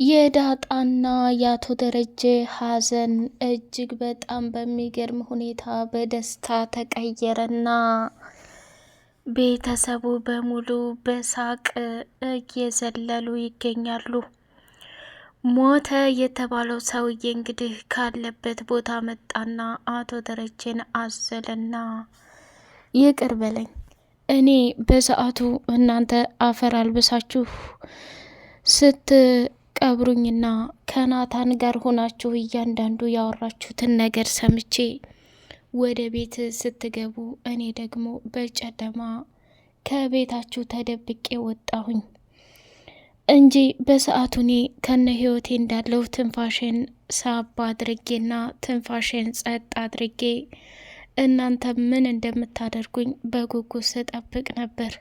የዳጣና የአቶ ደረጀ ሀዘን እጅግ በጣም በሚገርም ሁኔታ በደስታ ተቀየረና ቤተሰቡ በሙሉ በሳቅ እየዘለሉ ይገኛሉ። ሞተ የተባለው ሰውዬ እንግዲህ ካለበት ቦታ መጣና አቶ ደረጀን አዘለና ይቅር በለኝ፣ እኔ በሰዓቱ እናንተ አፈር አልብሳችሁ ስትቀብሩኝና ከናታን ጋር ሆናችሁ እያንዳንዱ ያወራችሁትን ነገር ሰምቼ ወደ ቤት ስትገቡ እኔ ደግሞ በጨለማ ከቤታችሁ ተደብቄ ወጣሁኝ እንጂ በሰዓቱ እኔ ከነ ህይወቴ እንዳለው ትንፋሽን ሳባ አድርጌና ትንፋሽን ጸጥ አድርጌ እናንተ ምን እንደምታደርጉኝ በጉጉት ስጠብቅ ነበር።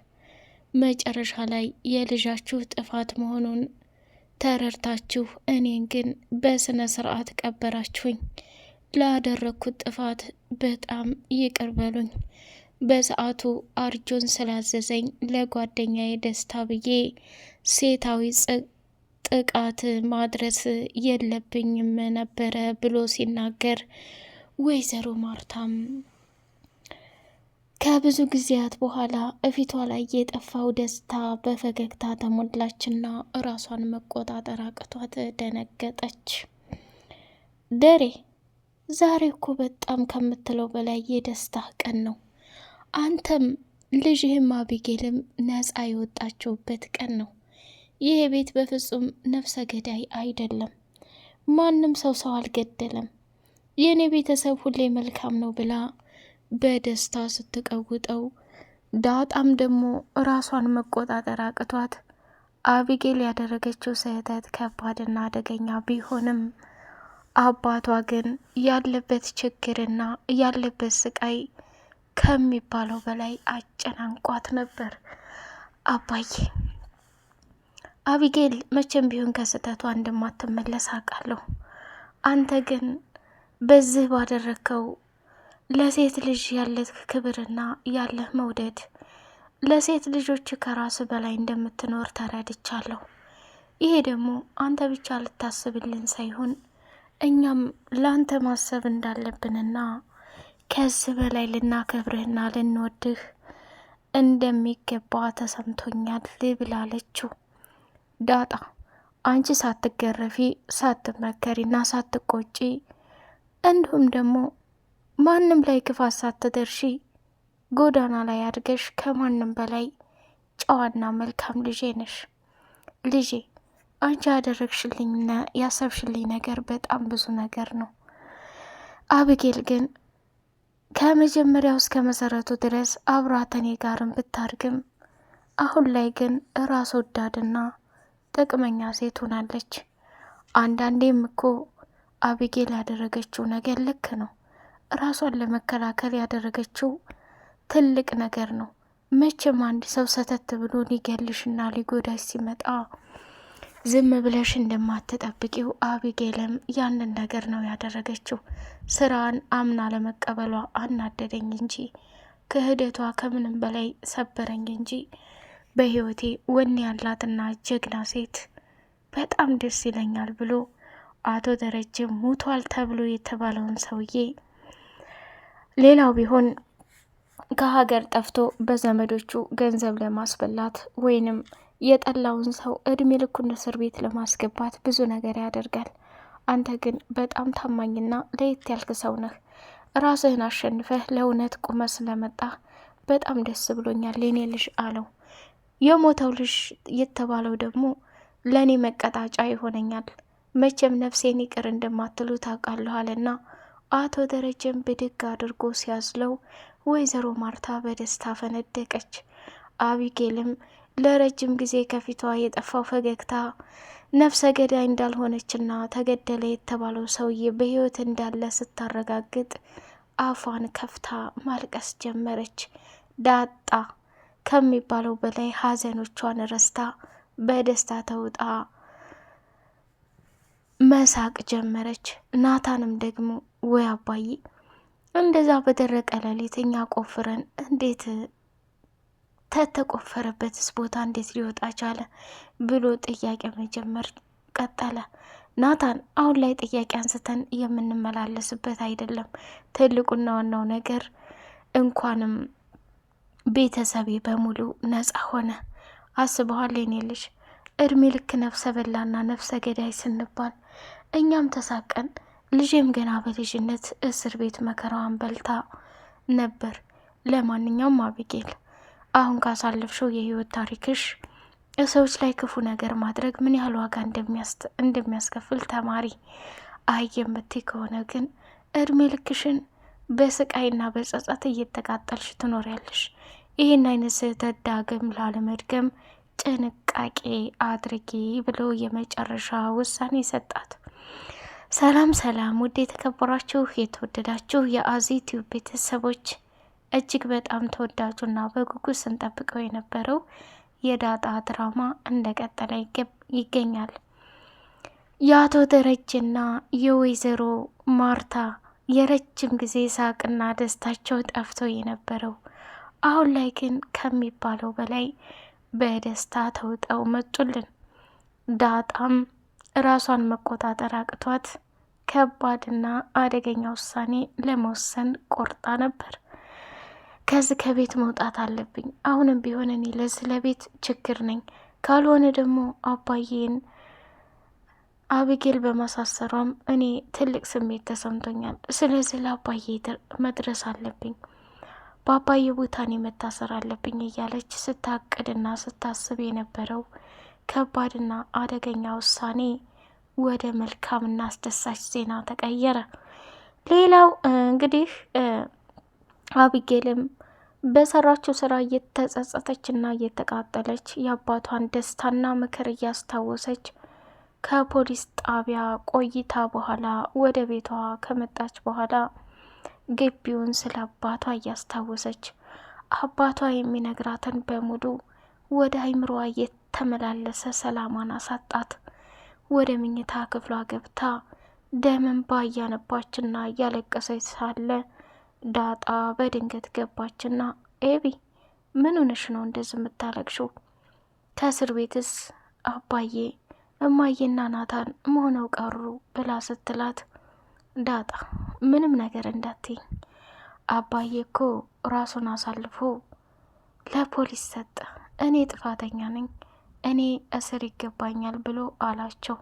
መጨረሻ ላይ የልጃችሁ ጥፋት መሆኑን ተረድታችሁ እኔን ግን በስነ ስርዓት ቀበራችሁኝ። ላደረግኩት ጥፋት በጣም ይቅር በሉኝ። በሰዓቱ አርጆን ስላዘዘኝ ለጓደኛዬ ደስታ ብዬ ሴታዊ ጥቃት ማድረስ የለብኝም ነበረ ብሎ ሲናገር ወይዘሮ ማርታም ከብዙ ጊዜያት በኋላ እፊቷ ላይ የጠፋው ደስታ በፈገግታ ተሞላችና ራሷን መቆጣጠር አቅቷት ደነገጠች። ደሬ ዛሬ እኮ በጣም ከምትለው በላይ የደስታ ቀን ነው። አንተም ልጅህም አቢጌልም ነፃ የወጣችሁበት ቀን ነው። ይህ ቤት በፍጹም ነፍሰ ገዳይ አይደለም። ማንም ሰው አልገደለም። የእኔ ቤተሰብ ሁሌ መልካም ነው ብላ በደስታ ስትቀውጠው፣ ዳጣም ደግሞ ራሷን መቆጣጠር አቅቷት አቢጌል ያደረገችው ስህተት ከባድና አደገኛ ቢሆንም አባቷ ግን ያለበት ችግርና ያለበት ስቃይ ከሚባለው በላይ አጨናንቋት ነበር። አባዬ አቢጌል መቼም ቢሆን ከስህተቷ እንደማትመለስ አውቃለሁ። አንተ ግን በዚህ ባደረከው ለሴት ልጅ ያለህ ክብርና ያለህ መውደድ ለሴት ልጆች ከራስ በላይ እንደምትኖር ተረድቻለሁ። ይሄ ደግሞ አንተ ብቻ ልታስብልን ሳይሆን እኛም ላንተ ማሰብ እንዳለብንና ከዚህ በላይ ልናከብርህና ልንወድህ እንደሚገባ ተሰምቶኛል ብላለችው። ዳጣ አንቺ ሳትገረፊ ሳትመከሪና ሳትቆጪ እንዲሁም ደግሞ ማንም ላይ ክፋት ሳትደርሺ ጎዳና ላይ አድገሽ ከማንም በላይ ጨዋና መልካም ልጄ ነሽ። ልጄ አንቺ ያደረግሽልኝና ያሰብሽልኝ ነገር በጣም ብዙ ነገር ነው። አቢጌል ግን ከመጀመሪያው እስከ መሰረቱ ድረስ አብራት እኔ ጋርም ብታርግም አሁን ላይ ግን ራስ ወዳድና ጥቅመኛ ሴት ሆናለች። አንዳንዴም እኮ አቢጌል ያደረገችው ነገር ልክ ነው። ራሷን ለመከላከል ያደረገችው ትልቅ ነገር ነው። መቼም አንድ ሰው ሰተት ብሎ ሊገልሽና ሊጎዳሽ ሲመጣ ዝም ብለሽ እንደማትጠብቂው አቢጌልም ያንን ነገር ነው ያደረገችው። ስራን አምና ለመቀበሏ አናደደኝ እንጂ ክህደቷ ከምንም በላይ ሰበረኝ እንጂ በህይወቴ ወኔ ያላትና ጀግና ሴት በጣም ደስ ይለኛል ብሎ አቶ ደረጀ ሙቷል ተብሎ የተባለውን ሰውዬ ሌላው ቢሆን ከሀገር ጠፍቶ በዘመዶቹ ገንዘብ ለማስበላት ወይንም የጠላውን ሰው እድሜ ልኩን እስር ቤት ለማስገባት ብዙ ነገር ያደርጋል። አንተ ግን በጣም ታማኝና ለየት ያልክ ሰው ነህ። ራስህን አሸንፈህ ለእውነት ቁመህ ስለመጣህ በጣም ደስ ብሎኛል የኔ ልጅ አለው። የሞተው ልጅ የተባለው ደግሞ ለእኔ መቀጣጫ ይሆነኛል። መቼም ነፍሴን ይቅር እንደማትሉ ታውቃለሁ አለና አቶ ደረጀን ብድግ አድርጎ ሲያዝለው ወይዘሮ ማርታ በደስታ ፈነደቀች። አቢጌልም ለረጅም ጊዜ ከፊቷ የጠፋው ፈገግታ ነፍሰ ገዳይ እንዳልሆነችና ተገደለ የተባለው ሰውዬ በህይወት እንዳለ ስታረጋግጥ አፏን ከፍታ ማልቀስ ጀመረች። ዳጣ ከሚባለው በላይ ሀዘኖቿን ረስታ በደስታ ተውጣ መሳቅ ጀመረች። ናታንም ደግሞ ወይ አባዬ እንደዛ በደረቀ ሌሊት እኛ ቆፍረን እንዴት ተተቆፈረበትስ ቦታ እንዴት ሊወጣ ቻለ ብሎ ጥያቄ መጀመር ቀጠለ። ናታን አሁን ላይ ጥያቄ አንስተን የምንመላለስበት አይደለም። ትልቁና ዋናው ነገር እንኳንም ቤተሰቤ በሙሉ ነጻ ሆነ። አስበዋል የኔ ልጅ እድሜ ልክ ነፍሰ በላና ነፍሰ ገዳይ ስንባል እኛም ተሳቀን። ልጄም ገና በልጅነት እስር ቤት መከራዋን በልታ ነበር። ለማንኛውም አቢጌል አሁን ካሳለፍሽው የህይወት ታሪክሽ ሰዎች ላይ ክፉ ነገር ማድረግ ምን ያህል ዋጋ እንደሚያስከፍል ተማሪ። አይ የምትይ ከሆነ ግን እድሜ ልክሽን በስቃይና በጸጸት እየተቃጠልሽ ትኖሪያለሽ። ይህን አይነት ስህተት ዳግም ላለመድገም ጥንቃቄ አድርጊ ብሎ የመጨረሻ ውሳኔ ሰጣት። ሰላም ሰላም! ውድ የተከበራችሁ የተወደዳችሁ የአዚ ቲዩብ ቤተሰቦች እጅግ በጣም ተወዳጁና በጉጉት ስንጠብቀው የነበረው የዳጣ ድራማ እንደቀጠለ ይገኛል። የአቶ ደረጀና የወይዘሮ ማርታ የረጅም ጊዜ ሳቅና ደስታቸው ጠፍቶ የነበረው አሁን ላይ ግን ከሚባለው በላይ በደስታ ተውጠው መጡልን። ዳጣም ራሷን መቆጣጠር አቅቷት ከባድና አደገኛ ውሳኔ ለመወሰን ቆርጣ ነበር። ከዚህ ከቤት መውጣት አለብኝ። አሁንም ቢሆን እኔ ለቤት ችግር ነኝ። ካልሆነ ደግሞ አባዬን አቢጌል በማሳሰሯም እኔ ትልቅ ስሜት ተሰምቶኛል። ስለዚህ ለአባዬ መድረስ አለብኝ፣ በአባዬ ቦታ እኔ መታሰር አለብኝ እያለች ስታቅድና ስታስብ የነበረው ከባድና አደገኛ ውሳኔ ወደ መልካምና አስደሳች ዜና ተቀየረ። ሌላው እንግዲህ አቢጌልም በሰራችው ስራ እየተጸጸተችና እየተቃጠለች የአባቷን ደስታና ምክር እያስታወሰች ከፖሊስ ጣቢያ ቆይታ በኋላ ወደ ቤቷ ከመጣች በኋላ ግቢውን ስለ አባቷ እያስታወሰች አባቷ የሚነግራትን በሙሉ ወደ አይምሮዋ እየተመላለሰ ሰላሟን አሳጣት። ወደ ምኝታ ክፍሏ ገብታ ደም እንባ እያነባችና እያለቀሰች ሳለ ዳጣ በድንገት ገባችና ኤቢ ምን ሆነሽ ነው እንደዚህ የምታለቅሽው? ከእስር ቤትስ አባዬ እማዬና ናታን መሆነው ቀሩ ብላ ስትላት ዳጣ ምንም ነገር እንዳትይኝ፣ አባዬ እኮ ራሱን አሳልፎ ለፖሊስ ሰጠ። እኔ ጥፋተኛ ነኝ፣ እኔ እስር ይገባኛል ብሎ አላቸው።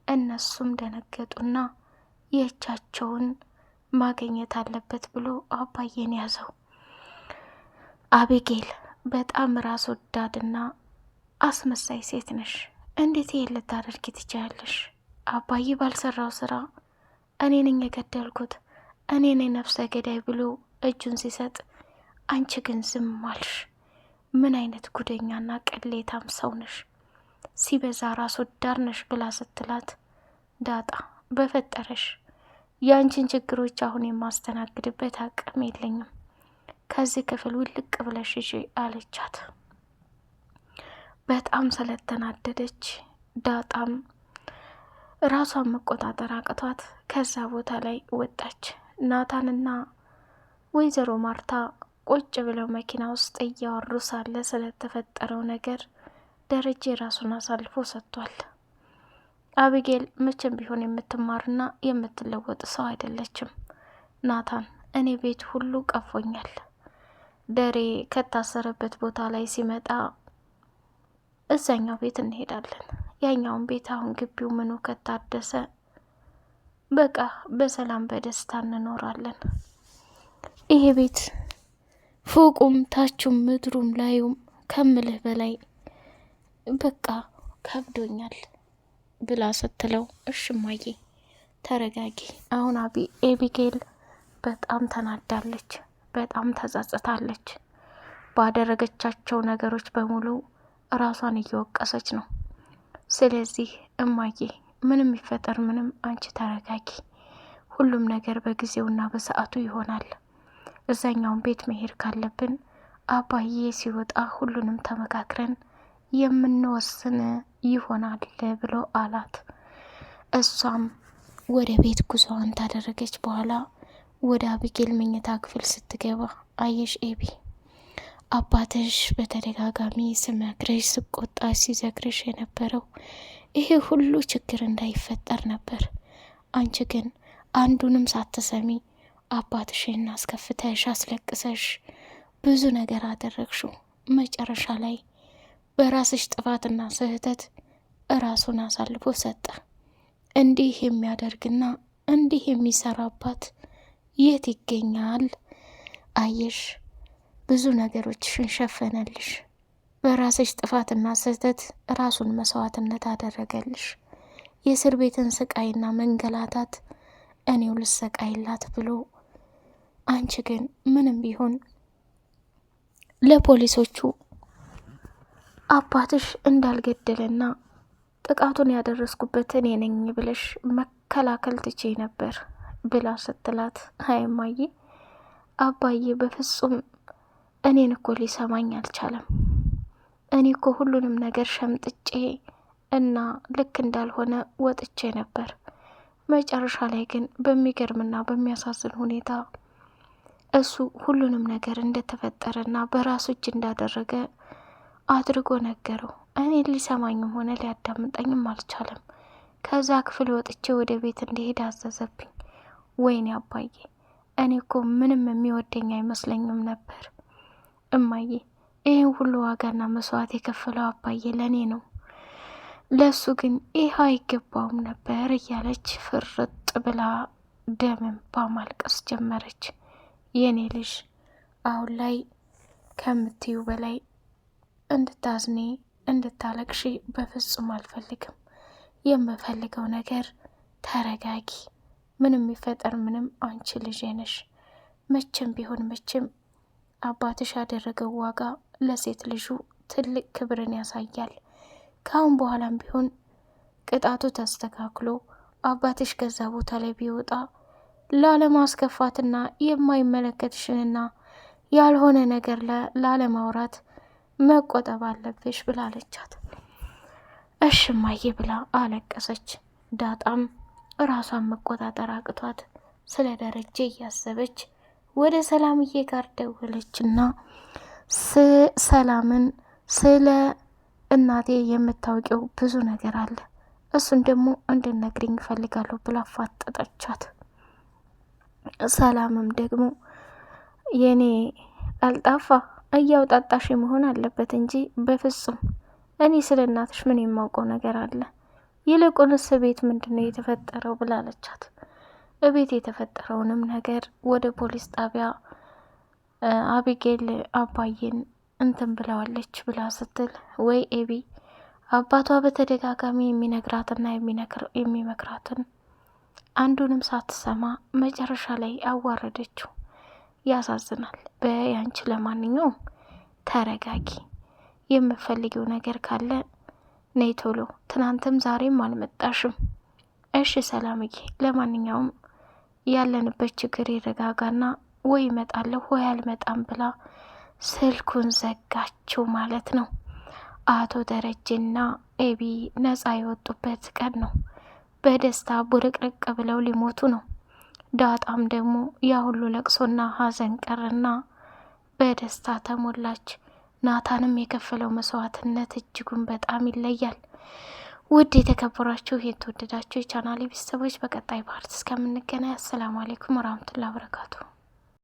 እነሱም ደነገጡና የእጃቸውን ማግኘት አለበት ብሎ አባዬን ያዘው። አቢጌል በጣም ራስ ወዳድና አስመሳይ ሴት ነሽ። እንዴት ይሄን ልታደርጊ ትችያለሽ? አባዬ ባልሰራው ስራ እኔ ነኝ የገደልኩት፣ እኔ ነኝ ነፍሰ ገዳይ ብሎ እጁን ሲሰጥ አንቺ ግን ዝም አልሽ። ምን አይነት ጉደኛና ቅሌታም ሰው ነሽ፣ ሲበዛ ራስ ወዳድ ነሽ ብላ ስትላት ዳጣ በፈጠረሽ የአንቺን ችግሮች አሁን የማስተናግድበት አቅም የለኝም፣ ከዚህ ክፍል ውልቅ ብለሽ ሂጂ አለቻት። በጣም ስለተናደደች ዳጣም ራሷን መቆጣጠር አቅቷት ከዛ ቦታ ላይ ወጣች። ናታንና ወይዘሮ ማርታ ቁጭ ብለው መኪና ውስጥ እያወሩ ሳለ ስለተፈጠረው ነገር ደረጀ ራሱን አሳልፎ ሰጥቷል። አቢጌል መቼም ቢሆን የምትማርና የምትለወጥ ሰው አይደለችም። ናታን እኔ ቤት ሁሉ ቀፎኛል። ደሬ ከታሰረበት ቦታ ላይ ሲመጣ እዛኛው ቤት እንሄዳለን። ያኛውን ቤት አሁን ግቢው ምኑ ከታደሰ በቃ በሰላም በደስታ እንኖራለን። ይሄ ቤት ፎቁም ታቹም ምድሩም ላዩም ከምልህ በላይ በቃ ከብዶኛል ብላ ስትለው እሺ እማዬ ተረጋጊ። አሁን አቢጌል በጣም ተናዳለች፣ በጣም ተጸጽታለች። ባደረገቻቸው ነገሮች በሙሉ ራሷን እየወቀሰች ነው። ስለዚህ እማዬ ምንም ይፈጠር ምንም አንቺ ተረጋጊ፣ ሁሉም ነገር በጊዜውና በሰዓቱ ይሆናል። እዛኛውን ቤት መሄድ ካለብን አባዬ ሲወጣ ሁሉንም ተመካክረን የምንወስን ይሆናል ብሎ አላት። እሷም ወደ ቤት ጉዞዋን ታደረገች። በኋላ ወደ አቢጌል መኝታ ክፍል ስትገባ አየሽ ኤቢ፣ አባትሽ በተደጋጋሚ ስመክረሽ ስቆጣ ሲዘግርሽ የነበረው ይሄ ሁሉ ችግር እንዳይፈጠር ነበር። አንቺ ግን አንዱንም ሳትሰሚ አባትሽን አስከፍተሽ አስለቅሰሽ ብዙ ነገር አደረግሽው። መጨረሻ ላይ በራስሽ ጥፋትና ስህተት ራሱን አሳልፎ ሰጠ። እንዲህ የሚያደርግና እንዲህ የሚሰራ አባት የት ይገኛል? አየሽ፣ ብዙ ነገሮችሽን ሸፈነልሽ። በራስሽ ጥፋትና ስህተት ራሱን መስዋዕትነት አደረገልሽ። የእስር ቤትን ስቃይና መንገላታት እኔው ልሰቃይላት ብሎ፣ አንቺ ግን ምንም ቢሆን ለፖሊሶቹ አባትሽ እንዳልገደለና ጥቃቱን ያደረስኩበት እኔ ነኝ ብለሽ መከላከል ትቼ ነበር ብላ ስትላት፣ አይማዬ አባዬ በፍጹም እኔን እኮ ሊሰማኝ አልቻለም። እኔ እኮ ሁሉንም ነገር ሸምጥጬ እና ልክ እንዳልሆነ ወጥቼ ነበር። መጨረሻ ላይ ግን በሚገርምና በሚያሳዝን ሁኔታ እሱ ሁሉንም ነገር እንደተፈጠረና በራሱ እጅ እንዳደረገ አድርጎ ነገረው። እኔ ሊሰማኝም ሆነ ሊያዳምጠኝም አልቻለም። ከዛ ክፍል ወጥቼ ወደ ቤት እንዲሄድ አዘዘብኝ። ወይኔ አባዬ፣ እኔ እኮ ምንም የሚወደኝ አይመስለኝም ነበር። እማዬ፣ ይህን ሁሉ ዋጋና መስዋዕት የከፈለው አባዬ ለእኔ ነው፣ ለሱ ግን ይህ አይገባውም ነበር እያለች ፍርጥ ብላ ደምን በማልቀስ ጀመረች። የኔ ልጅ አሁን ላይ ከምትዩ በላይ እንድታዝኔ እንድታለቅሺ በፍጹም አልፈልግም። የምፈልገው ነገር ተረጋጊ። ምንም ይፈጠር ምንም አንቺ ልጄ ነሽ። መቼም ቢሆን መቼም አባትሽ ያደረገው ዋጋ ለሴት ልጁ ትልቅ ክብርን ያሳያል። ካሁን በኋላም ቢሆን ቅጣቱ ተስተካክሎ አባትሽ ከዛ ቦታ ላይ ቢወጣ ላለማስከፋትና የማይመለከትሽንና ያልሆነ ነገር ላለማውራት መቆጠብ አለብሽ ብላለቻት። እሽማዬ ብላ አለቀሰች። ዳጣም ራሷን መቆጣጠር አቅቷት ስለ ደረጀ እያሰበች ወደ ሰላምዬ ጋር ደወለችና ሰላምን ስለ እናቴ የምታውቂው ብዙ ነገር አለ፣ እሱን ደግሞ እንድነግሪኝ እፈልጋለሁ ብላ ፋጠጠቻት። ሰላምም ደግሞ የኔ ቀልጣፋ እያውጣጣሽ መሆን አለበት እንጂ በፍጹም እኔ ስለ እናትሽ ምን የማውቀው ነገር አለ? ይልቁንስ ቤት ምንድነው የተፈጠረው ብላለቻት። እቤት የተፈጠረውንም ነገር ወደ ፖሊስ ጣቢያ አቢጌል አባዬን እንትን ብለዋለች ብላ ስትል፣ ወይ ኤቢ አባቷ በተደጋጋሚ የሚነግራትና የሚመክራትን አንዱንም ሳትሰማ መጨረሻ ላይ አዋረደችው። ያሳዝናል። በያንቺ ለማንኛውም ተረጋጊ፣ የምፈልጊው ነገር ካለ ነይ ቶሎ። ትናንትም ዛሬም አልመጣሽም። እሺ ሰላምዬ፣ ለማንኛውም ያለንበት ችግር ይረጋጋና ወይ እመጣለሁ ወይ አልመጣም ብላ ስልኩን ዘጋችው ማለት ነው። አቶ ደረጀና ኤቢ ነፃ የወጡበት ቀን ነው። በደስታ ቡርቅርቅ ብለው ሊሞቱ ነው። ዳጣም ደግሞ ያ ሁሉ ለቅሶና ሀዘን ቀርና በደስታ ተሞላች። ናታንም የከፈለው መስዋዕትነት እጅጉን በጣም ይለያል። ውድ የተከበራችሁ የተወደዳችሁ የቻናሌ ቤተሰቦች በቀጣይ ፓርት እስከምንገናኝ አሰላሙ አሌይኩም ወራህመቱላሂ ወበረካቱሁ።